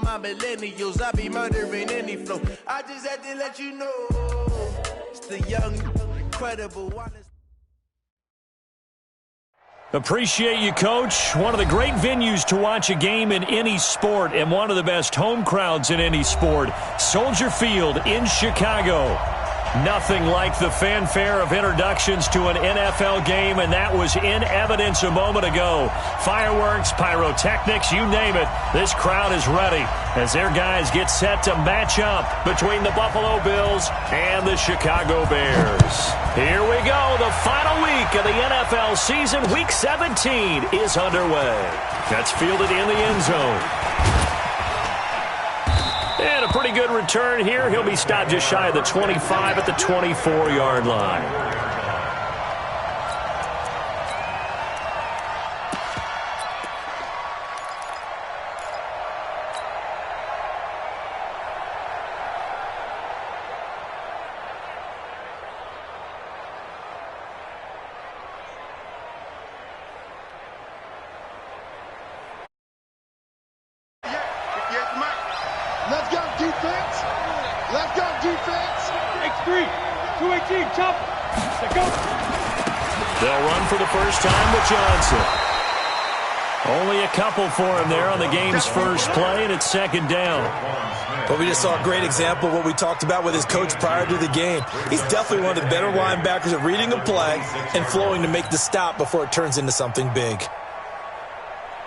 my millennials, I be murdering any flow. I just had to let you know, it's the young, incredible, honest. Appreciate you, Coach. One of the great venues to watch a game in any sport and one of the best home crowds in any sport. Soldier Field in Chicago. Nothing like the fanfare of introductions to an NFL game, and that was in evidence a moment ago. Fireworks, pyrotechnics, you name it. This crowd is ready as their guys get set to match up between the Buffalo Bills and the Chicago Bears. Here we go. The final week of the NFL season, Week 17, is underway. That's fielded in the end zone. And a pretty good return here. He'll be stopped just shy of the 25 at the 24-yard line. Let's go, defense. Let's go, defense. X3, 218, chop. Let's go. They'll run for the first time with Johnson. Only a couple for him there on the game's first play, and it's second down. Well, we just saw a great example of what we talked about with his coach prior to the game. He's definitely one of the better linebackers at reading a play and flowing to make the stop before it turns into something big.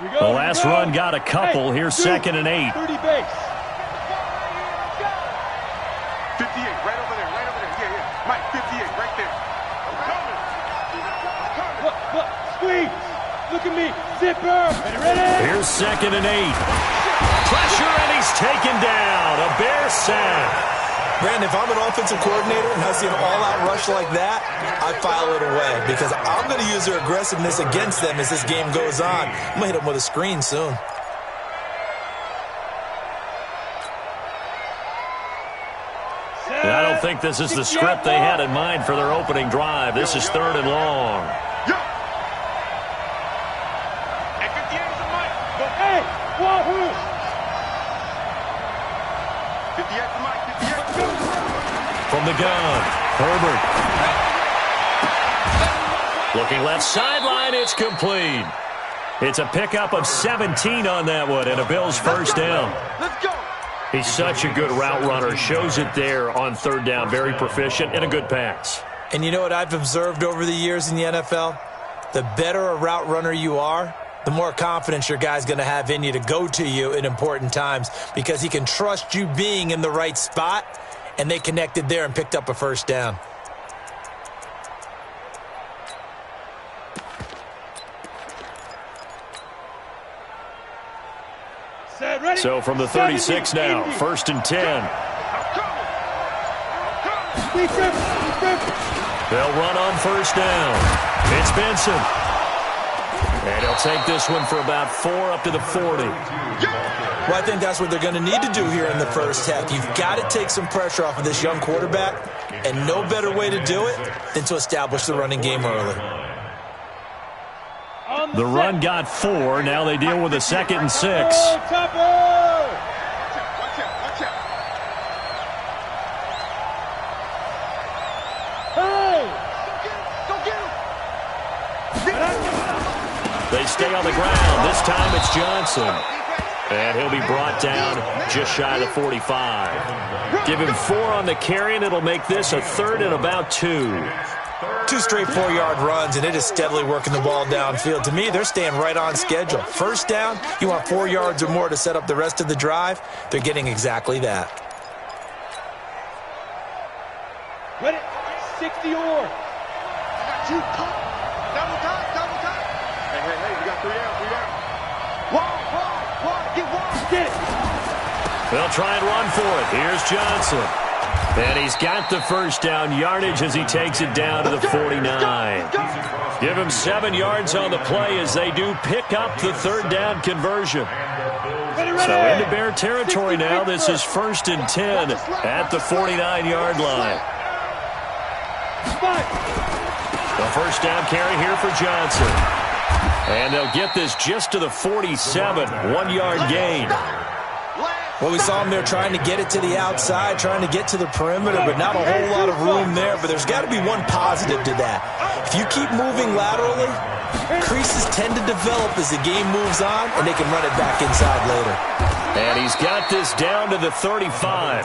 The last run got a couple. Here's second and 8. 30 base. 58, right over there, yeah. Mike, 58, right there. Look, squeeze. Look at me, zipper. Ready? Here's second and 8. Pressure, and he's taken down. A Bear sack. Brandon, if I'm an offensive coordinator and I see an all-out rush like that, I file it away because I'm going to use their aggressiveness against them as this game goes on. I'm going to hit them with a screen soon. I don't think this is the script they had in mind for their opening drive. This is third and long. Hey, wahoo! 58 for Mike, 58. From the gun, Herbert. Looking left sideline, it's complete. It's a pickup of 17 on that one, and a Bills first down. Let's go. He's such a good route runner. Shows it there on third down. Very proficient and a good pass. And you know what I've observed over the years in the NFL? The better a route runner you are, the more confidence your guy's going to have in you to go to you in important times because he can trust you being in the right spot, and they connected there and picked up a first down. So from the 36 now, first and 10. They'll run on first down. It's Benson. And he'll take this one for about 4 up to the 40. Well, I think that's what they're going to need to do here in the first half. You've got to take some pressure off of this young quarterback, and no better way to do it than to establish the running game early. The run got 4. Now they deal with a second and 6. Watch out. They stay on the ground. This time it's Johnson. And he'll be brought down just shy of the 45. Give him 4 on the carry, and it'll make this a third and about 2. 2 straight 4-yard runs, and it is steadily working the ball downfield. To me, they're staying right on schedule. First down, you want 4 yards or more to set up the rest of the drive. They're getting exactly that. Ready? 60 or. Double time. Hey, we got 3 down. Get it. They'll try and run for it. Here's Johnson. And he's got the first down yardage as he takes it down to the 49. Give him 7 yards on the play as they do pick up the third down conversion. So into Bear territory now. This is first and 10 at the 49-yard line. The first down carry here for Johnson. And they'll get this just to the 47. 1-yard gain. Last Well, we saw him there trying to get it to the outside, trying to get to the perimeter, but not a whole lot of room there. But there's got to be one positive to that. If you keep moving laterally, creases tend to develop as the game moves on, and they can run it back inside later. And he's got this down to the 35.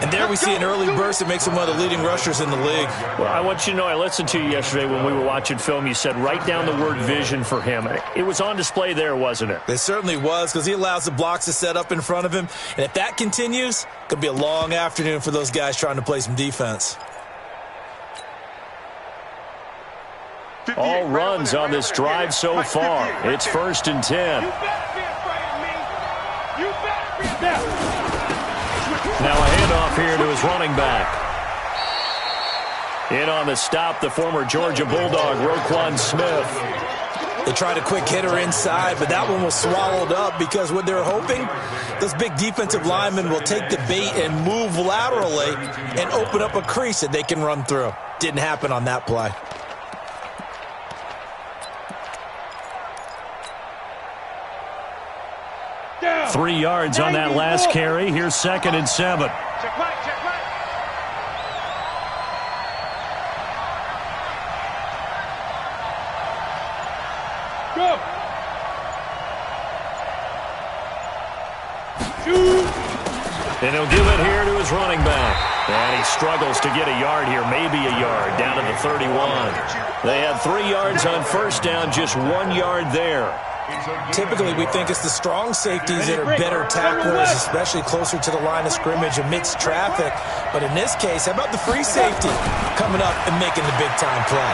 And there we see an early burst that makes him one of the leading rushers in the league. Well, I want you to know, I listened to you yesterday when we were watching film. You said write down the word vision for him. It was on display there, wasn't it? It certainly was, because he allows the blocks to set up in front of him. And if that continues, it could be a long afternoon for those guys trying to play some defense. All runs on this drive so far. It's 1st and 10. You better be afraid of me. You better be afraid. Now a handoff here to his running back. In on the stop, the former Georgia Bulldog, Roquan Smith. They tried a quick hitter inside, but that one was swallowed up because what they're hoping, those big defensive linemen will take the bait and move laterally and open up a crease that they can run through. Didn't happen on that play. Down. 3 yards on that last carry. Here's 2nd and 7. Check right, check right. Go. Shoot. And he'll give it here to his running back. And he struggles to get a yard here, maybe a yard, down to the 31. They had 3 yards on 1st down, just 1 yard there. Typically, we think it's the strong safeties that are better tacklers, especially closer to the line of scrimmage amidst traffic. But in this case, how about the free safety coming up and making the big-time play?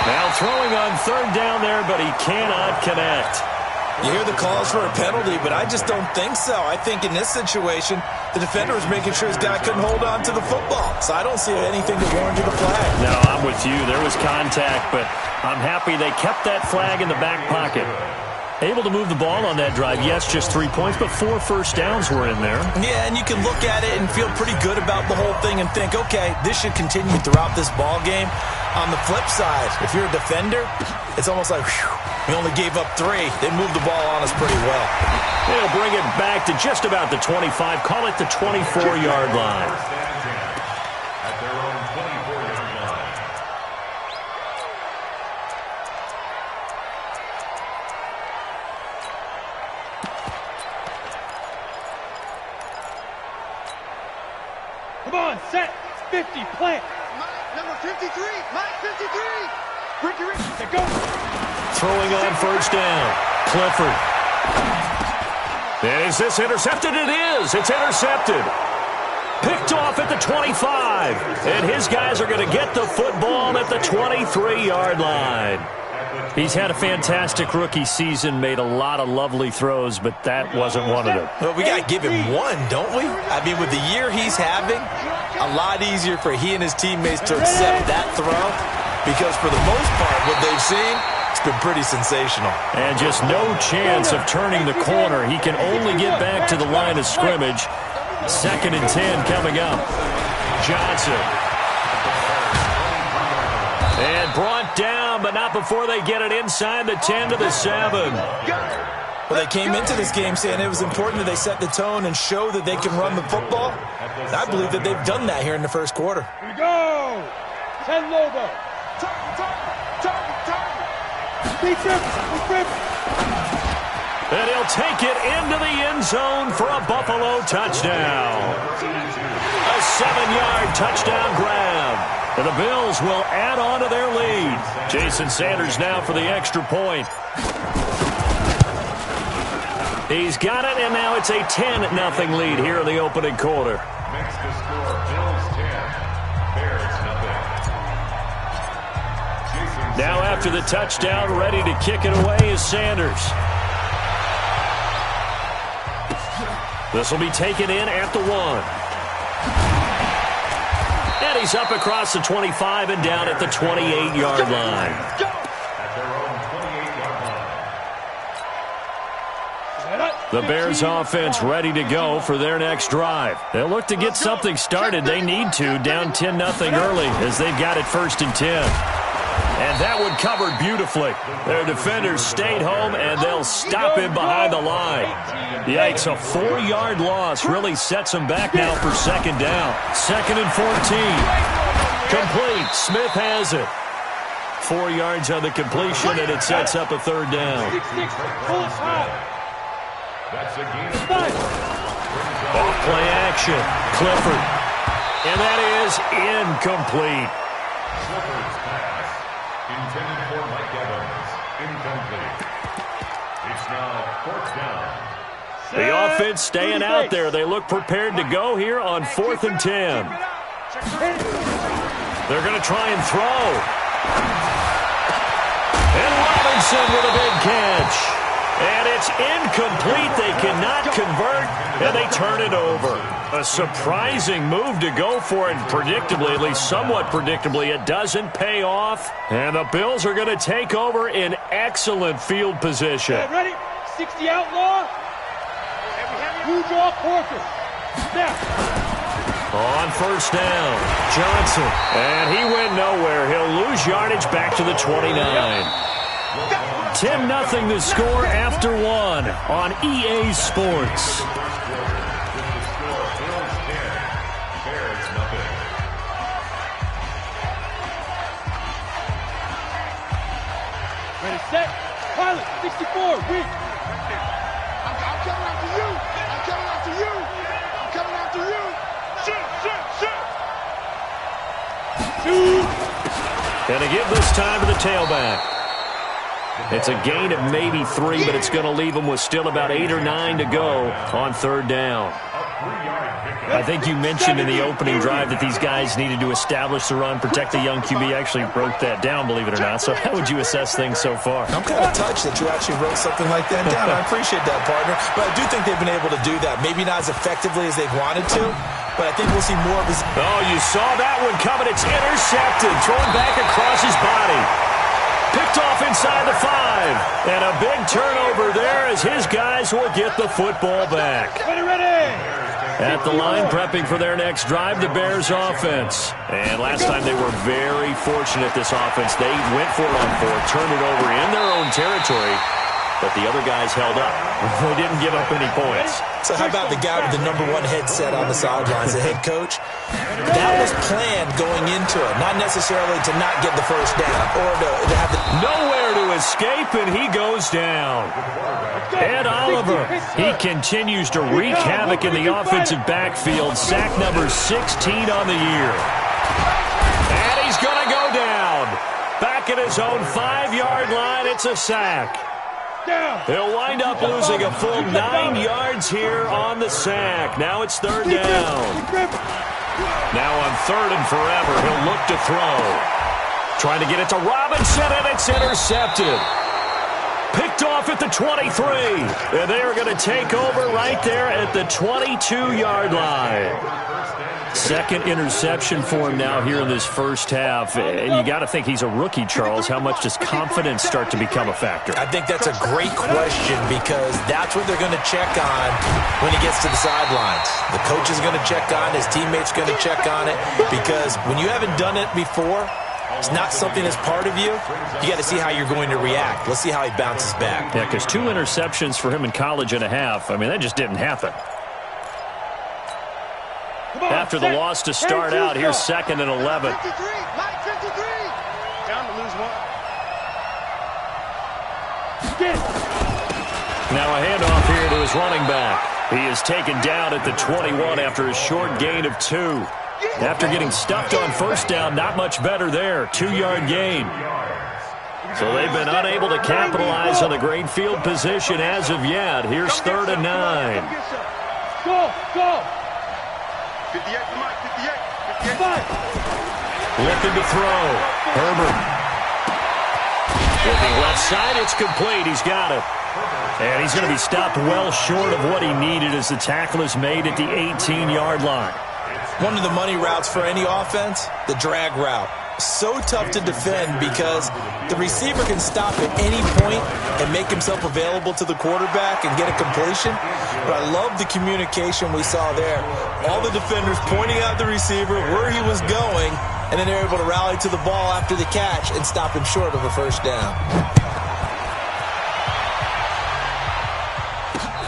Now throwing on 3rd down there, but he cannot connect. You hear the calls for a penalty, but I just don't think so. I think in this situation, the defender was making sure his guy couldn't hold on to the football. So I don't see anything that warranted a flag. No, I'm with you. There was contact, but I'm happy they kept that flag in the back pocket. Able to move the ball on that drive. Yes, just 3 points, but 4 first downs were in there. Yeah, and you can look at it and feel pretty good about the whole thing and think, okay, this should continue throughout this ball game. On the flip side, if you're a defender, it's almost like, whew, we only gave up 3. They moved the ball on us pretty well. They'll bring it back to just about the 25. Call it the 24-yard line. Come on, set. 50, plant. Number 53, Mike 53. Ricky, go. Throwing on 1st down. Clifford. Is this intercepted? It is. It's intercepted. Picked off at the 25. And his guys are going to get the football at the 23-yard line. He's had a fantastic rookie season, made a lot of lovely throws, but that wasn't one of them. Well, we got to give him one, don't we? I mean, with the year he's having, a lot easier for he and his teammates to accept that throw because for the most part, what they've seen, it's been pretty sensational. And just no chance of turning the corner. He can only get back to the line of scrimmage. 2nd and 10 coming up. Johnson. And brought down, but not before they get it inside the 10 to the 7. Well, they came into this game saying it was important that they set the tone and show that they can run the football. I believe that they've done that here in the 1st quarter. Here we go. 10 Lobo. And he'll take it into the end zone for a Buffalo touchdown. A 7-yard touchdown grab. And the Bills will add on to their lead. Jason Sanders now for the extra point. He's got it, and now it's a 10-0 lead here in the opening quarter. Next to score, Bills 10, Bears nothing. Now after the touchdown, ready to kick it away is Sanders. This will be taken in at the 1. And he's up across the 25 and down at the 28-yard line. At their own 28-yard line. The Bears offense ready to go for their next drive. They'll look to get something started. They need to, down 10-0 early as they've got it 1st and 10. And that one covered beautifully. Their defenders stayed home, and they'll stop him behind the line. Yikes, a 4-yard loss really sets them back now for second down. 2nd and 14. Complete. Smith has it. 4 yards on the completion, and it sets up a 3rd down. Off-play action. Clifford. And that is incomplete. Clifford's pass, intended for Mike Evans, incomplete. It's now 4th down. The offense staying out there. They look prepared to go here on 4th and 10. They're going to try and throw. And Robinson with a big catch. And it's incomplete. They cannot convert, and they turn it over. A surprising move to go for it, predictably, at least somewhat predictably. It doesn't pay off, and the Bills are going to take over in excellent field position. Okay, ready? 60 outlaw. You draw quarter. Snap. On 1st down, Johnson. And he went nowhere. He'll lose yardage back to the 29. 10-0 the score after 1 on EA Sports. Ready, set. Pilot, 64, weak. I'm coming after you. I'm coming after you. I'm coming after you. Shoot. Gonna give this time to the tailback. It's a gain of maybe 3, but it's going to leave them with still about 8 or 9 to go on 3rd down. I think you mentioned in the opening drive that these guys needed to establish the run, protect the young QB. I actually wrote that down, believe it or not. So how would you assess things so far? I'm kind of touched that you actually wrote something like that down. I appreciate that, partner. But I do think they've been able to do that. Maybe not as effectively as they've wanted to, but I think we'll see more of his... Oh, you saw that one coming. It's intercepted, thrown back across his body. Picked off inside the 5. And a big turnover there as his guys will get the football back. Ready. At the line, prepping for their next drive, the Bears offense. And last time they were very fortunate, this offense. They went for it on 4, turned it over in their own territory, but the other guys held up. They didn't give up any points. So how about the guy with the #1 headset on the sidelines, the head coach? That was planned going into it, not necessarily to not get the first down or to have the... Nowhere to escape, and he goes down. Ed Oliver, he continues to wreak havoc in the offensive backfield. Sack number 16 on the year. And he's going to go down. Back at his own 5-yard line, it's a sack. He'll wind up losing a full 9 yards here on the sack. Now it's 3rd down. Now on 3rd and forever, he'll look to throw. Trying to get it to Robinson, and it's intercepted. Picked off at the 23. And they are going to take over right there at the 22-yard line. 2nd interception for him now here in this first half. And you got to think he's a rookie, Charles. How much does confidence start to become a factor? I think that's a great question because that's what they're going to check on when he gets to the sidelines. The coach is going to check on it. His teammates going to check on it because when you haven't done it before, it's not something that's part of you. You got to see how you're going to react. Let's see how he bounces back. Yeah, because 2 interceptions for him in college and a half. I mean, that just didn't happen. After the loss to start out, here's 2nd and 11. 53, Mike 53. Down to lose 1. Now a handoff here to his running back. He is taken down at the 21 after a short gain of 2. After getting stuffed on 1st down, not much better there. 2-yard gain. So they've been unable to capitalize on the great field position as of yet. Here's 3rd and 9. Go. 58 for Mike, 58. Looking to throw. Herbert. Looking left side, it's complete. He's got it. And he's going to be stopped well short of what he needed as the tackle is made at the 18-yard line. One of the money routes for any offense, the drag route. So tough to defend because the receiver can stop at any point and make himself available to the quarterback and get a completion. But I love the communication we saw there. All the defenders pointing out the receiver, where he was going, and then they're able to rally to the ball after the catch and stop him short of a first down.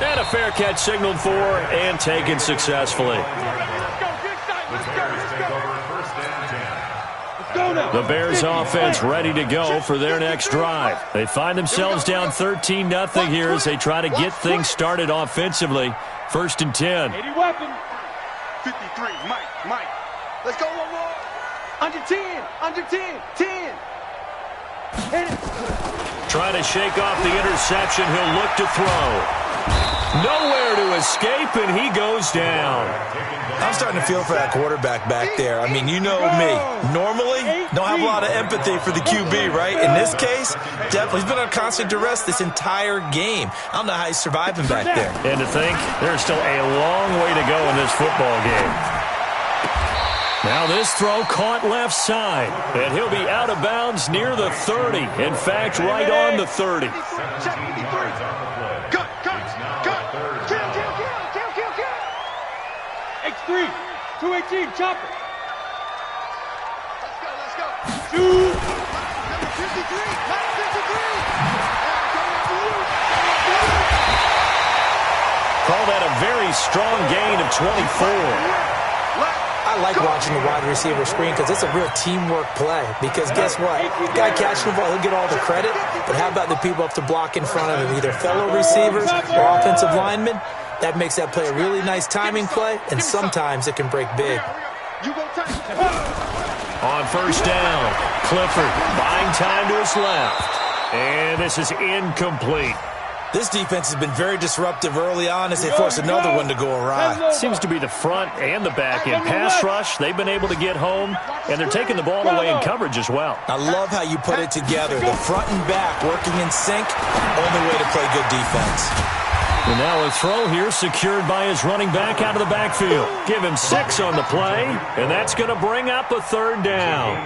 And a fair catch signaled for and taken successfully. The Bears offense ready to go for their next drive. They find themselves down 13-0 here as they try to get things started offensively. 1st and 10. 80 weapon. 53, Mike. Let's go one more. Under 10. 10. Hit it. Trying to shake off the interception. He'll look to throw. Nowhere to escape, and he goes down. I'm starting to feel for that quarterback back there. I mean, you know me. Normally, don't have a lot of empathy for the QB, right? In this case, definitely. He's been on constant duress this entire game. I don't know how he's surviving back there. And to think, there's still a long way to go in this football game. Now this throw caught left side, and he'll be out of bounds near the 30. In fact, right on the 30. X3. 218. Chop it. Let's go. Shoot. Number 53. Call that a very strong gain of 24. I like watching the wide receiver screen because it's a real teamwork play. Because guess what? Guy catching the ball, he'll get all the credit. But how about the people up to block in front of him, either fellow receivers or offensive linemen? That makes that play a really nice timing play, and sometimes it can break big. On 1st down, Clifford buying time to his left. And this is incomplete. This defense has been very disruptive early on as they force another one to go awry. Seems to be the front and the back end. Pass rush, they've been able to get home, and they're taking the ball away in coverage as well. I love how you put it together. The front and back working in sync, only way to play good defense. And now a throw here secured by his running back out of the backfield. Give him 6 on the play, and that's going to bring up a 3rd down.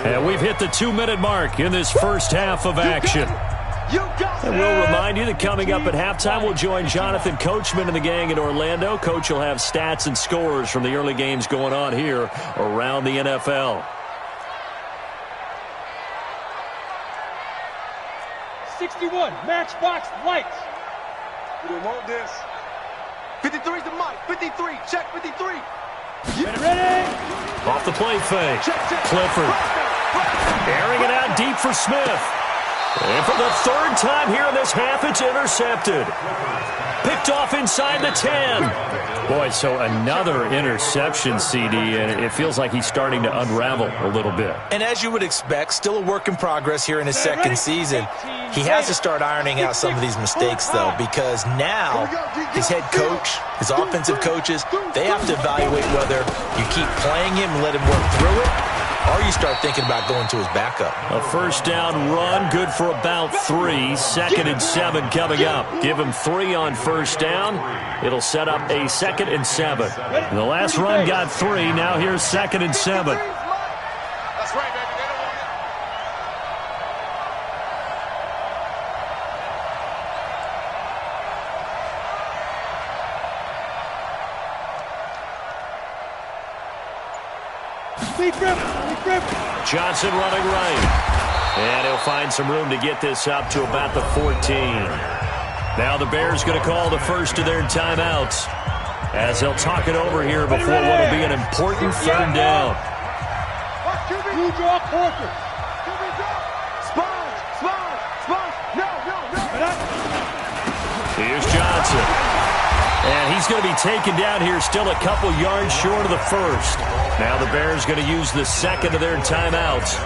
And we've hit the 2-minute mark in this first half of action. And we'll remind you that coming up at halftime, we'll join Jonathan Coachman and the gang in Orlando. Coach will have stats and scores from the early games going on here around the NFL. 61. Matchbox lights. We don't want this. 53's the mic. 53. Check 53. Ready? Off the play fake. Clifford airing it out deep for Smith. And for the 3rd time here in this half, it's intercepted. Picked off inside the 10. Boy, so another interception, CD, and it feels like he's starting to unravel a little bit. And as you would expect, still a work in progress here in his 2nd season. He has to start ironing out some of these mistakes, though, because now his head coach, his offensive coaches, they have to evaluate whether you keep playing him and let him work through it, or you start thinking about going to his backup. A 1st down run, good for about 3. 2nd and 7 coming up. Give him 3 on 1st down. It'll set up a 2nd and 7. And the last run got 3. Now here's 2nd and 7. That's right, baby. They don't want Johnson running right. And he'll find some room to get this up to about the 14. Now the Bears going to call the first of their timeouts as they'll talk it over here before what will be an important 3rd down. You draw Porter. No. Here's Johnson. And he's going to be taken down here still a couple yards short of the 1st. Now the Bears going to use the 2nd of their timeouts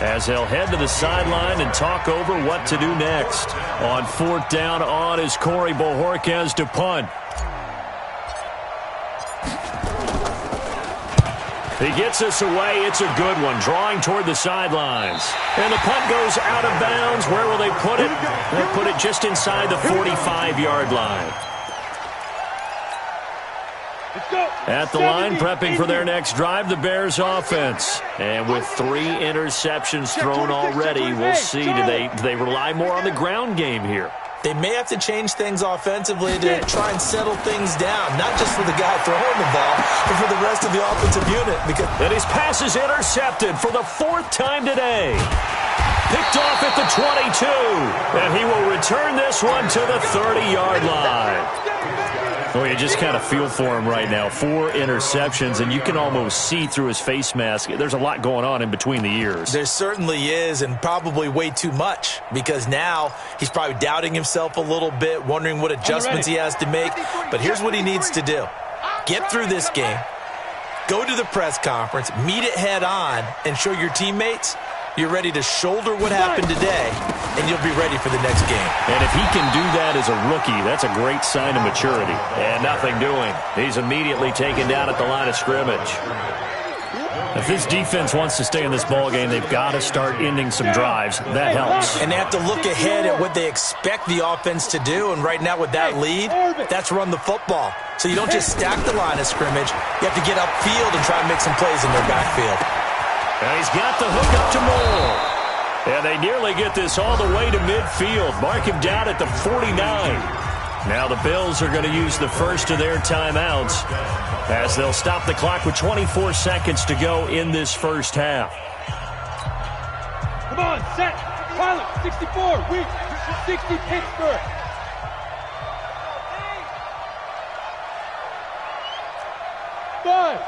as they'll head to the sideline and talk over what to do next. On 4th down on is Corey Bojorquez to punt. He gets us away. It's a good one, drawing toward the sidelines. And the punt goes out of bounds. Where will they put it? They'll put it just inside the 45-yard line. At the line, prepping for their next drive, the Bears offense. And with 3 interceptions thrown already, we'll see, do they rely more on the ground game here? They may have to change things offensively to try and settle things down, not just for the guy throwing the ball, but for the rest of the offensive unit. And his pass is intercepted for the 4th time today. Picked off at the 22, and he will return this one to the 30-yard line. Oh, you just kind of feel for him right now. 4 interceptions, and you can almost see through his face mask. There's a lot going on in between the ears. There certainly is, and probably way too much, because now he's probably doubting himself a little bit, wondering what adjustments he has to make. But here's what he needs to do. Get through this game, go to the press conference, meet it head on, and show your teammates you're ready to shoulder what happened today, and you'll be ready for the next game. And if he can do that as a rookie, that's a great sign of maturity. And nothing doing. He's immediately taken down at the line of scrimmage. If this defense wants to stay in this ballgame, they've got to start ending some drives. That helps. And they have to look ahead at what they expect the offense to do. And right now with that lead, that's run the football. So you don't just stack the line of scrimmage. You have to get upfield and try and make some plays in their backfield. And he's got the hook up to Moore. And they nearly get this all the way to midfield. Mark him down at the 49. Now the Bills are going to use the first of their timeouts as they'll stop the clock with 24 seconds to go in this first half. Come on, set. Pilot, 64. Weak. 60, Pittsburgh. Five.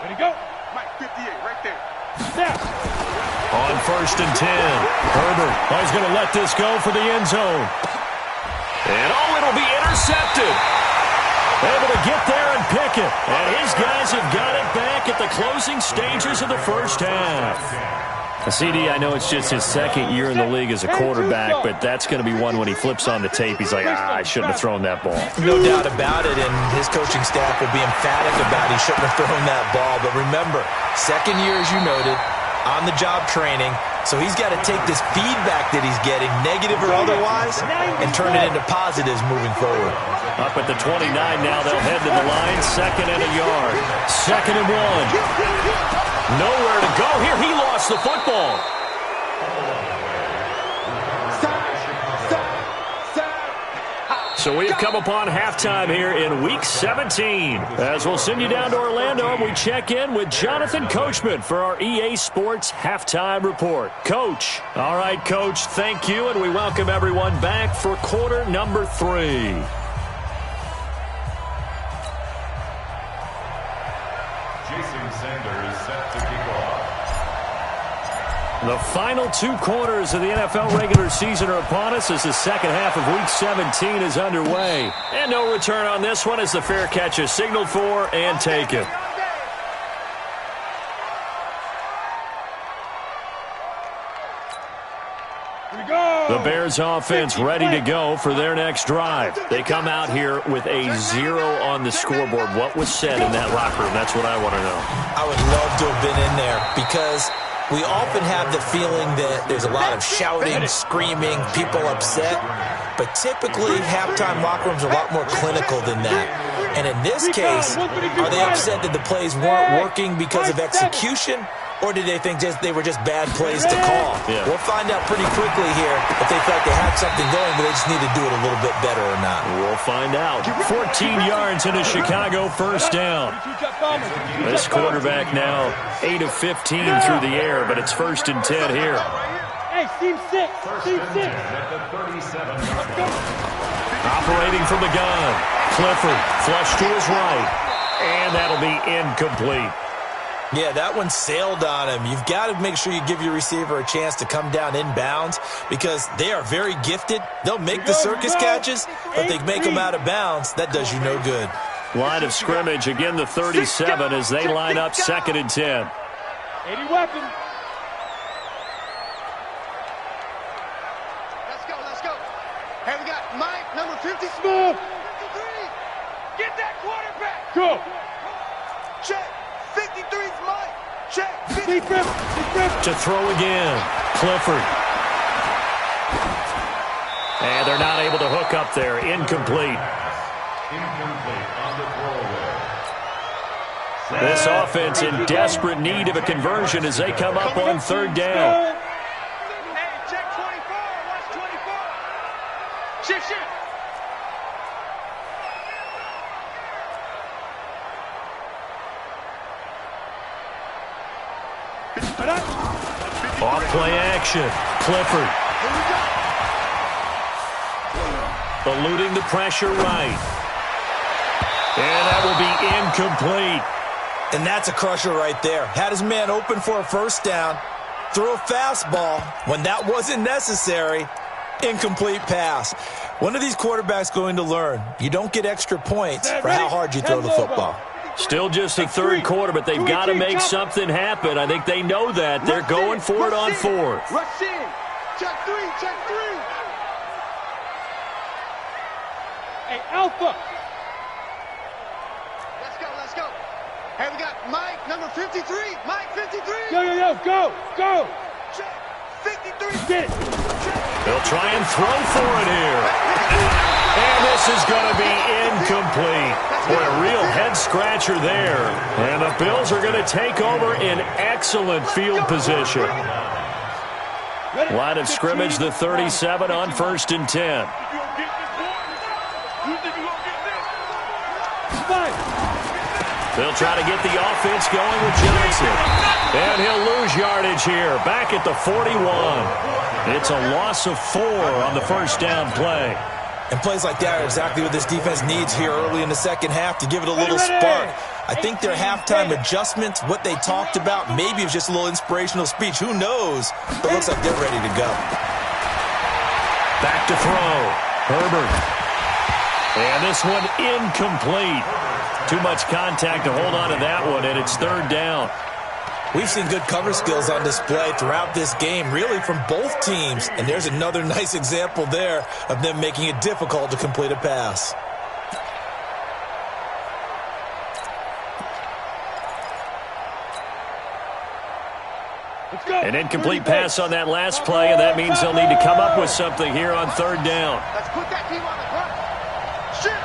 Ready, go. Mike, 58, right there. Snap. On 1st and 10, Herbert is going to let this go for the end zone. And it'll be intercepted. Able to get there and pick it. And his guys have got it back at the closing stages of the first half. CD, I know it's just his 2nd year in the league as a quarterback, but that's going to be one when he flips on the tape. He's like, I shouldn't have thrown that ball. No doubt about it, and his coaching staff will be emphatic about he shouldn't have thrown that ball. But remember, 2nd year, as you noted, on-the-job training, so he's got to take this feedback that he's getting, negative or otherwise, and turn it into positives moving forward. Up at the 29 now, they'll head to the line, 2nd and a yard. 2nd and 1. Nowhere to go here. He lost the football. So we have come upon halftime here in Week 17. As we'll send you down to Orlando, and we check in with Jonathan Coachman for our EA Sports Halftime Report. Coach. All right, Coach, thank you, and we welcome everyone back for quarter number 3. The final 2 quarters of the NFL regular season are upon us as the second half of Week 17 is underway. And no return on this one as the fair catch is signaled for and taken. The Bears offense ready to go for their next drive. They come out here with a 0 on the scoreboard. What was said in that locker room? That's what I want to know. I would love to have been in there because we often have the feeling that there's a lot of shouting, screaming, people upset. But typically, halftime locker rooms are a lot more clinical than that. And in this case, are they upset that the plays weren't working because of execution? Or did they think they were just bad plays to call? Yeah. We'll find out pretty quickly here if they felt they had something going, but they just need to do it a little bit better or not. We'll find out. 14 yards into Chicago, first down. This quarterback now 8 of 15 through the air, but it's 1st and 10 here. Hey, team 6. Operating from the gun. Clifford, flush to his right. And that'll be incomplete. Yeah, that one sailed on him. You've got to make sure you give your receiver a chance to come down inbounds because they are very gifted. They'll make the circus catches, but they make them out of bounds. That does you no good. Line of scrimmage, again the 37 as they line up 2nd and 10. 80 weapon. Let's go. Hey, we got Mike, number 50. Smooth. 53. Get that quarterback. Go. Check. 53's Mike. Check. Deep rip. To throw again. Clifford. And they're not able to hook up there. Incomplete. This offense in desperate need of a conversion as they come up on 3rd down. Hey, check 24. Watch Shift. Off play action. Clifford. Eluding the pressure right. And that will be incomplete. And that's a crusher right there. Had his man open for a first down. Threw a fastball when that wasn't necessary. Incomplete pass. When are these quarterbacks going to learn? You don't get extra points for how hard you throw the football. Still just the third quarter, but they've got to make something happen. I think they know that. They're going for it on fourth. Rush in. Check three. Hey, Alpha. Let's go. Hey, we got Mike, number 53. Mike, 53. Yo, go. Check. 53. Get it. They'll try and throw for it here. And this is going to be incomplete. Boy, a real head-scratcher there. And the Bills are going to take over in excellent field position. Line of scrimmage, the 37 on 1st and 10. They'll try to get the offense going with Johnson. And he'll lose yardage here, back at the 41. It's a loss of 4 on the first down play. And plays like that are exactly what this defense needs here early in the second half to give it a little spark. I think their halftime adjustments, what they talked about, maybe it was just a little inspirational speech. Who knows? But it looks like they're ready to go. Back to throw. Herbert. And this one incomplete. Too much contact to hold on to that one, and it's third down. We've seen good cover skills on display throughout this game, really from both teams. And there's another nice example there of them making it difficult to complete a pass. An incomplete pass on that last play, and that means they'll need to come up with something here on third down. Let's put that team on the ground. Shift.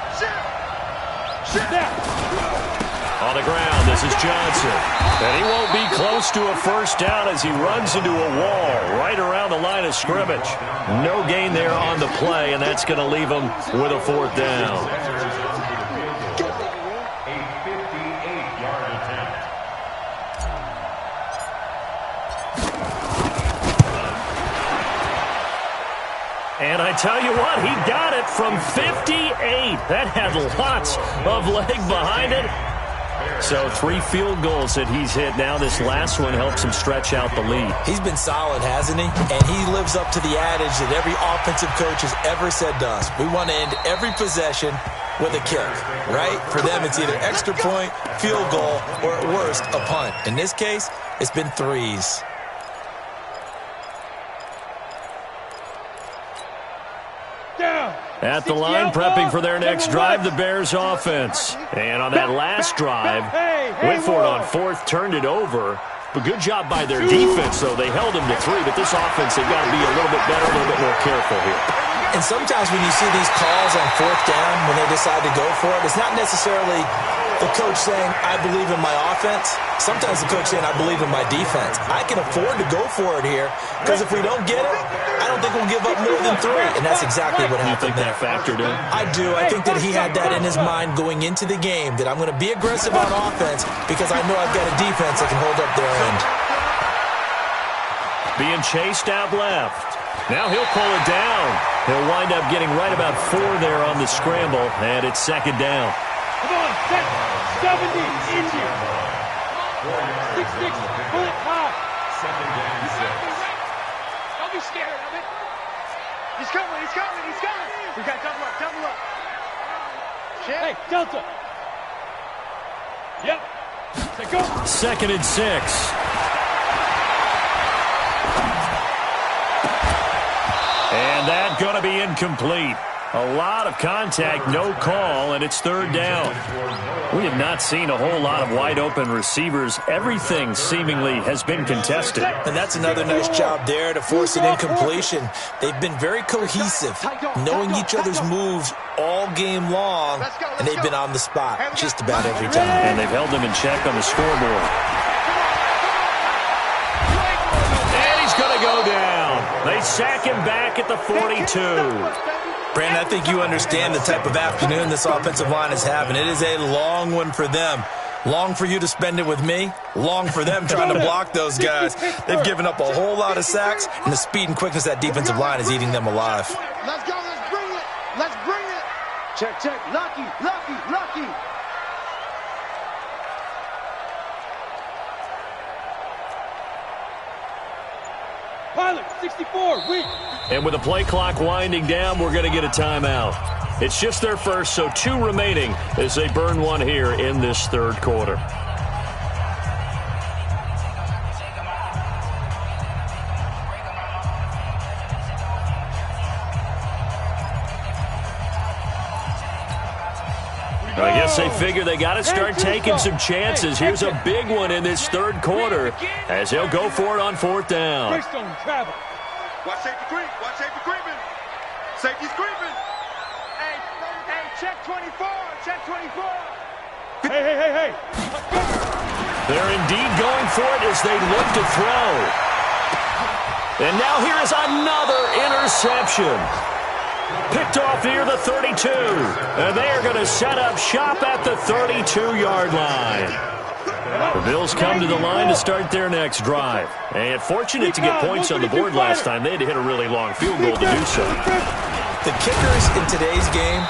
On the ground, this is Johnson. And he won't be close to a first down as he runs into a wall right around the line of scrimmage. No gain there on the play, and that's going to leave him with a fourth down. A 58-yard attempt. And I tell you what, he got it from 58. That had lots of leg behind it. So 3 field goals that he's hit now. This last one helps him stretch out the lead. He's been solid, hasn't he? And he lives up to the adage that every offensive coach has ever said to us. We want to end every possession with a kick, right? For them, it's either extra point, field goal, or at worst, a punt. In this case, it's been 3s. At the line, prepping for their next drive, the Bears offense. And on that last drive, Whitford on fourth turned it over. But good job by their defense, though. They held them to 3, but this offense, they've got to be a little bit better, a little bit more careful here. And sometimes when you see these calls on fourth down, when they decide to go for it, it's not necessarily the coach saying, I believe in my offense. Sometimes the coach saying, I believe in my defense. I can afford to go for it here, because if we don't get it, I don't think we'll give up more than 3. And that's exactly what happened there. You think that factored in? I do. I think that he had that in his mind going into the game, that I'm going to be aggressive on offense because I know I've got a defense that can hold up their end. Being chased out left. Now he'll pull it down. He'll wind up getting right about 4 there on the scramble, and it's second down. Come on, set 70 in here. 6-6, pull it high. Second down, 6. Don't be scared of it. He's coming. We got double up. Check. Hey, Delta. Yep. Say go. Second and 6. And that's going to be incomplete. A lot of contact, no call, and it's third down. We have not seen a whole lot of wide-open receivers. Everything seemingly has been contested. And that's another nice job there to force an incompletion. They've been very cohesive, knowing each other's moves all game long, and they've been on the spot just about every time. And they've held them in check on the scoreboard. And he's going to go down. They sack him back at the 42. Brandon, I think you understand the type of afternoon this offensive line is having. It is a long one for them. Long for you to spend it with me. Long for them trying to block those guys. They've given up a whole lot of sacks, and the speed and quickness of that defensive line is eating them alive. Let's go. Let's bring it. Let's bring it. Check, check. Lucky, lucky, lucky. Pilot, 64, weak. And with the play clock winding down, we're going to get a timeout. It's just their first, so 2 remaining as they burn one here in this third quarter. I guess they figure they got to start taking some chances. Here's a big one in this third quarter as he'll go for it on 4th down. Watch safety creep. Watch safety creeping. Safety's creeping. Hey, check 24. Check 24. Hey. They're indeed going for it as they look to throw. And now here is another interception. Picked off near the 32. And they are going to set up shop at the 32-yard line. The Bills come to the line to start their next drive. And fortunate to get points on the board last time. They had to hit a really long field goal to do so. The kickers in today's game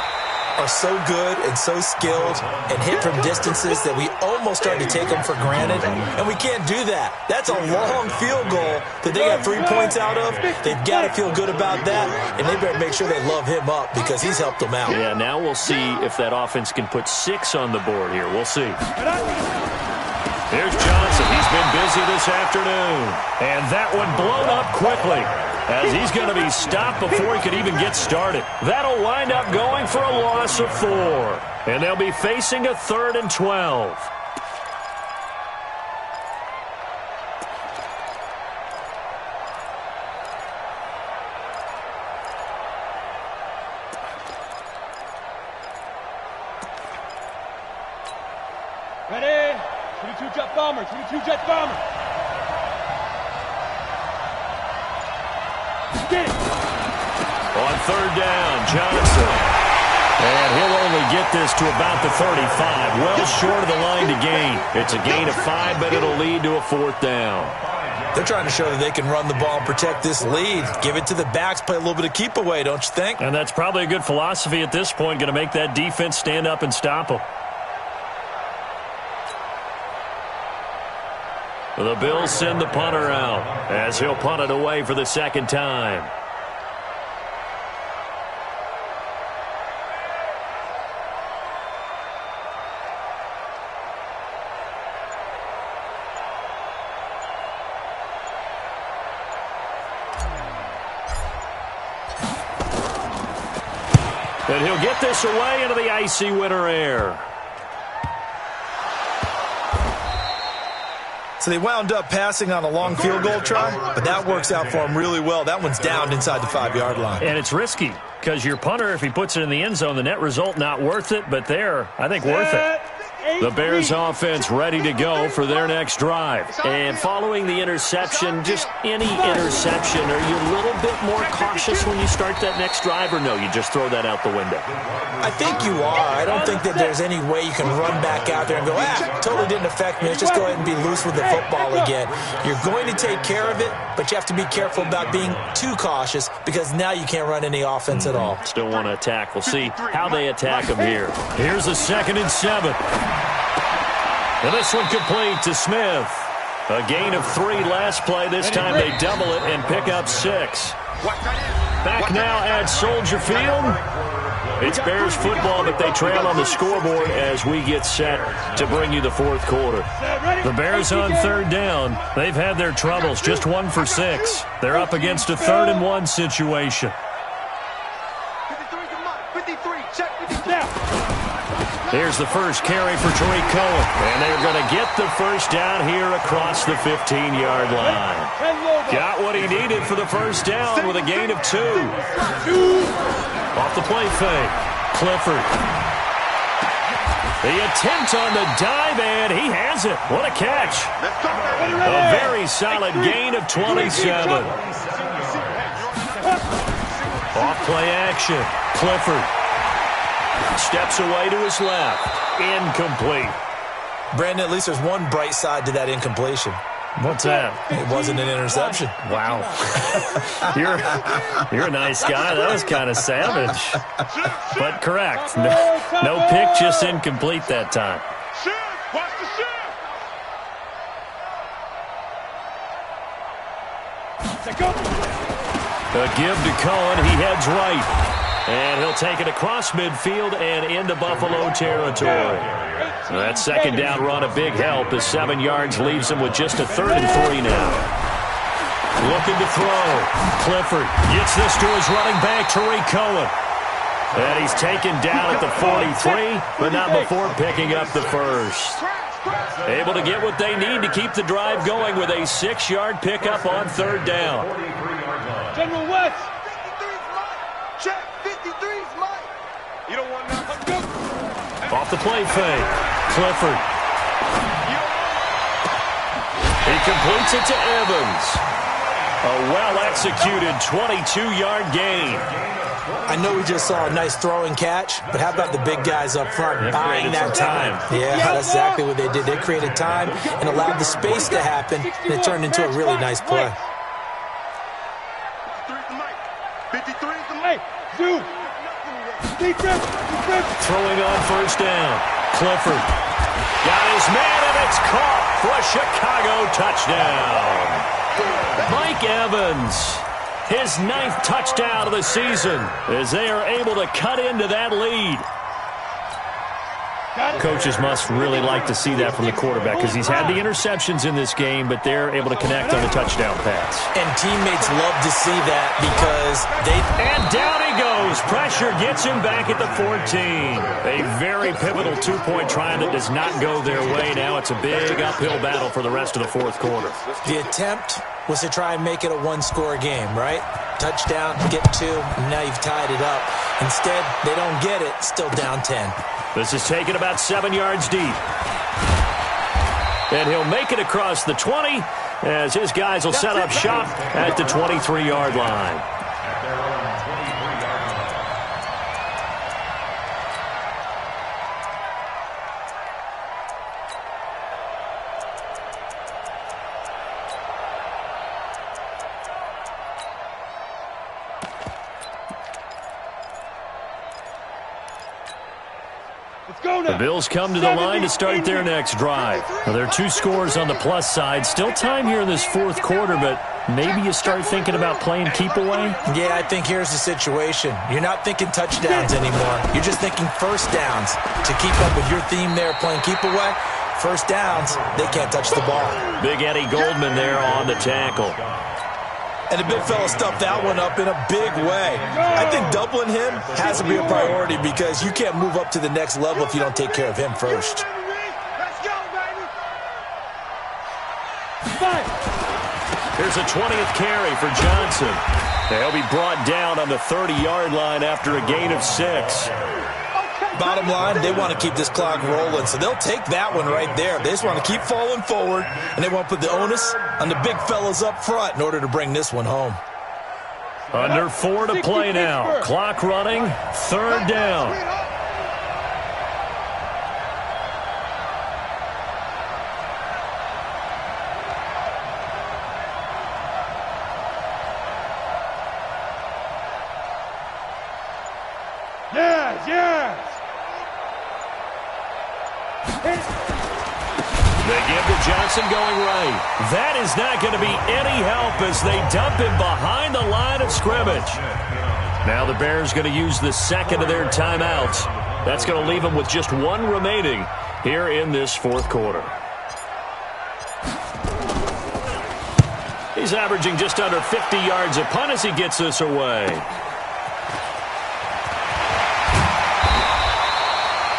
are so good and so skilled and hit from distances that we almost start to take them for granted, and we can't do that. That's a long field goal that they got 3 points out of. They've got to feel good about that, and they better make sure they love him up because he's helped them out. Yeah, now we'll see if that offense can put 6 on the board here. We'll see. Here's Johnson. He's been busy this afternoon, and that one blown up quickly, as he's going to be stopped before he could even get started. That'll wind up going for a loss of 4. And they'll be facing a 3rd and 12. Ready? 22 jet bomber, 22 jet bomber. Get it. On 3rd down, Johnson. And he'll only get this to about the 35. Well short of the line to gain. It's a gain of 5, but it'll lead to a 4th down. They're trying to show that they can run the ball and protect this lead. Give it to the backs, play a little bit of keep away, don't you think? And that's probably a good philosophy at this point. Going to make that defense stand up and stop them. The Bills send the punter out as he'll punt it away for the 2nd time. And he'll get this away into the icy winter air. So they wound up passing on a long field goal try, but that works out for them really well. That one's down inside the 5-yard line. And it's risky because your punter, if he puts it in the end zone, the net result not worth it, but there, I think worth it. The Bears offense ready to go for their next drive. And following the interception, just any interception, are you a little bit more cautious when you start that next drive, or no, you just throw that out the window? I think you are. I don't think that there's any way you can run back out there and go, totally didn't affect me. Let's just go ahead and be loose with the football again. You're going to take care of it, but you have to be careful about being too cautious because now you can't run any offense at all. Still want to attack. We'll see how they attack them here. Here's a 2nd and 7. And this one complete to Smith. A gain of 3 last play. This time they double it and pick up 6. Back now at Soldier Field. It's Bears football, but they trail on the scoreboard as we get set to bring you the 4th quarter. The Bears on 3rd down. They've had their troubles, just 1 for 6. They're up against a 3rd and 1 situation. 53, check 53. Here's the first carry for Tariq Cohen. And they're going to get the first down here across the 15-yard line. Got what he needed for the first down with a gain of 2. Off the play fake. Clifford. The attempt on the dive, and he has it. What a catch. A very solid gain of 27. Off-play action. Clifford steps away to his left. Incomplete. Brandon, at least there's one bright side to that incompletion. What's that? It wasn't an interception. Wow. You're a nice guy. That was kind of savage. But correct. No pick, just incomplete that time. Watch the A give to Cohen. He heads right. And he'll take it across midfield and into Buffalo territory. That second down run, a big help as 7 yards leaves him with just a 3rd and 3 now. Looking to throw. Clifford gets this to his running back, Tariq Cohen. And he's taken down at the 43, but not before picking up the first. Able to get what they need to keep the drive going with a 6-yard pickup on 3rd down. General West. Check, 53's Mike. You don't want nothing. Off the play fake. Clifford. He completes it to Evans. A well-executed 22-yard gain. I know we just saw a nice throwing catch, but how about the big guys up front buying that time? Yeah, that's exactly what they did. They created time and allowed the space to happen, and it turned into a really nice play. 53's the Mike. Zoom. Throwing on 1st down. Clifford got his man, and it's caught for a Chicago touchdown. Mike Evans, his 9th touchdown of the season, as they are able to cut into that lead. Coaches must really like to see that from the quarterback because he's had the interceptions in this game, but they're able to connect on a touchdown pass. And teammates love to see that because they... And down he goes. Pressure gets him back at the 14. A very pivotal 2-point try that does not go their way. Now it's a big uphill battle for the rest of the 4th quarter. The attempt was to try and make it a 1-score game, right? Touchdown, get 2, and now you've tied it up. Instead, they don't get it, still down 10. This is taken about 7 yards deep. And he'll make it across the 20 as his guys will set up shop at the 23-yard line. The Bills come to the line to start their next drive. Now, there are 2 scores on the plus side. Still time here in this 4th quarter, but maybe you start thinking about playing keep away? Yeah, I think here's the situation. You're not thinking touchdowns anymore. You're just thinking 1st downs. To keep up with your theme there, playing keep away, 1st downs, they can't touch the ball. Big Eddie Goldman there on the tackle. And the big fella stuffed that one up in a big way. I think doubling him has to be a priority because you can't move up to the next level if you don't take care of him first. Let's go, baby. Here's a 20th carry for Johnson. He'll be brought down on the 30-yard line after a gain of 6. Bottom line, they want to keep this clock rolling, so they'll take that one right there. They just want to keep falling forward, and they want to put the onus on the big fellas up front in order to bring this one home. Under 4 to play now. Clock running, 3rd down. Yes. They give to Johnson going right. That is not going to be any help as they dump him behind the line of scrimmage. Now the Bears going to use the 2nd of their timeouts. That's going to leave them with just 1 remaining here in this 4th quarter. He's averaging just under 50 yards a punt as he gets this away.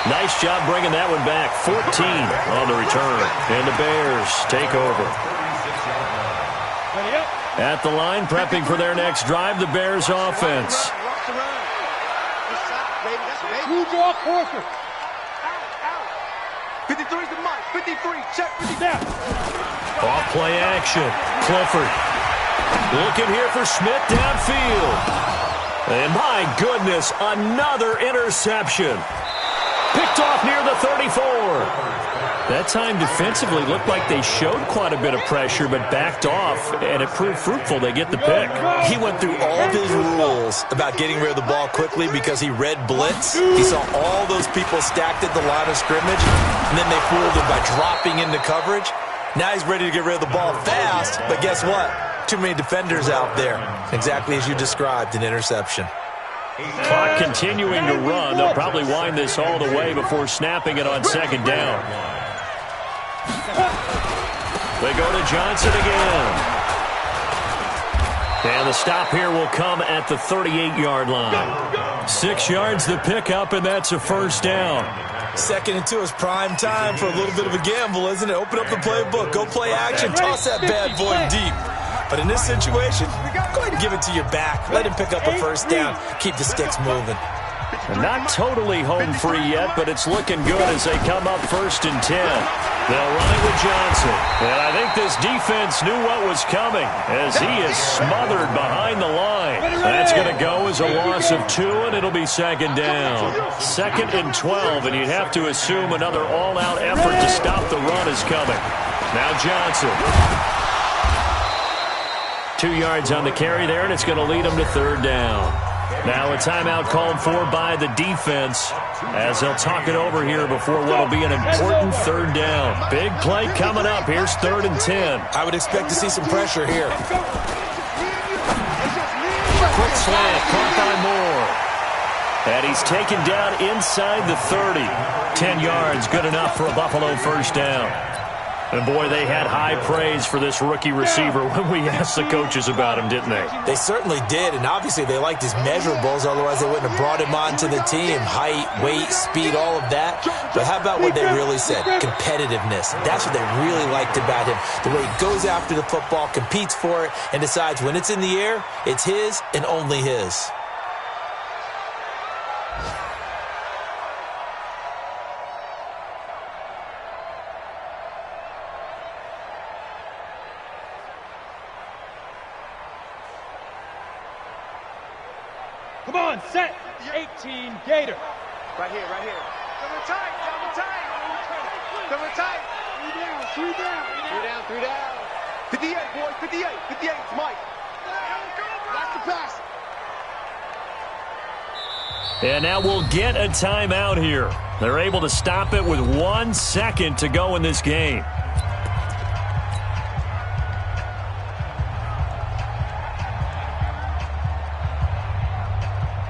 Nice job bringing that one back. 14 on the return. And the Bears take over. At the line, prepping for their next drive, the Bears offense. Who's off Horford? 53's the Mike. 53, check 50 down. Off play action. Clifford looking here for Smith downfield. And my goodness, another interception. Picked off near the 34. That time defensively looked like they showed quite a bit of pressure but backed off, and it proved fruitful. They get the pick. He went through all of his rules about getting rid of the ball quickly because he read blitz. He saw all those people stacked at the line of scrimmage, and then they fooled him by dropping into coverage. Now he's ready to get rid of the ball fast, but guess what? Too many defenders out there. Exactly as you described, an interception. Clock continuing to run. They'll probably wind this all the way before snapping it on second down. They go to Johnson again. And the stop here will come at the 38-yard line. 6 yards the pickup, and that's a first down. 2nd and 2 is prime time for a little bit of a gamble, isn't it? Open up the playbook. Go play action. Toss that bad boy deep. But in this situation, go ahead and give it to your back. Let him pick up a first down. Keep the sticks moving. Not totally home free yet, but it's looking good as they come up 1st and 10. They'll run it with Johnson. And I think this defense knew what was coming as he is smothered behind the line. That's going to go as a loss of 2, and it'll be 2nd down. 2nd and 12, and you'd have to assume another all-out effort to stop the run is coming. Now Johnson. 2 yards on the carry there, and it's going to lead them to 3rd down. Now a timeout called for by the defense as they'll talk it over here before what will be an important 3rd down. Big play coming up. Here's 3rd and 10. I would expect to see some pressure here. Quick slant, caught by Moore. And he's taken down inside the 30. 10 yards, good enough for a Buffalo first down. And, boy, they had high praise for this rookie receiver when we asked the coaches about him, didn't they? They certainly did, and obviously they liked his measurables. Otherwise, they wouldn't have brought him onto the team. Height, weight, speed, all of that. But how about what they really said? Competitiveness. That's what they really liked about him. The way he goes after the football, competes for it, and decides when it's in the air, it's his and only his. Come on, set. 18, Gator. Right here, right here. Double tight, double tight. Double tight. 3 down. 3 down. 58, boys, 58. 58, it's Mike. That's the pass. And now we'll get a timeout here. They're able to stop it with 1 second to go in this game.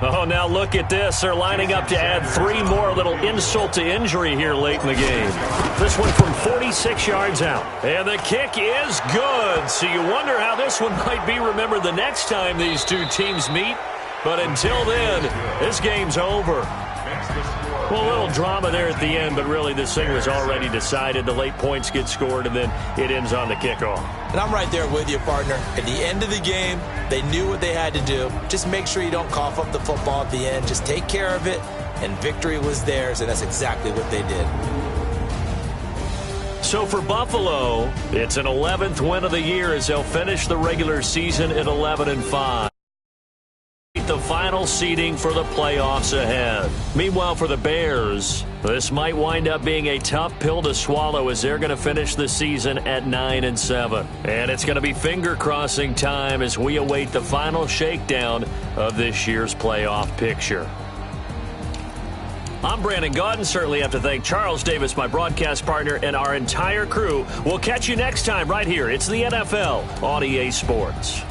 Oh, now look at this. They're lining up to add 3 more, a little insult to injury here late in the game. This one from 46 yards out. And the kick is good. So you wonder how this one might be remembered the next time these two teams meet. But until then, this game's over. Well, a little drama there at the end, but really this thing was already decided. The late points get scored, and then it ends on the kickoff. And I'm right there with you, partner. At the end of the game, they knew what they had to do. Just make sure you don't cough up the football at the end. Just take care of it, and victory was theirs, and that's exactly what they did. So for Buffalo, it's an 11th win of the year as they'll finish the regular season at 11-5. The final seeding for the playoffs ahead. Meanwhile, for the Bears, this might wind up being a tough pill to swallow as they're going to finish the season at 9-7. And it's going to be finger-crossing time as we await the final shakedown of this year's playoff picture. I'm Brandon Gaudin. Certainly have to thank Charles Davis, my broadcast partner, and our entire crew. We'll catch you next time right here. It's the NFL on EA Sports.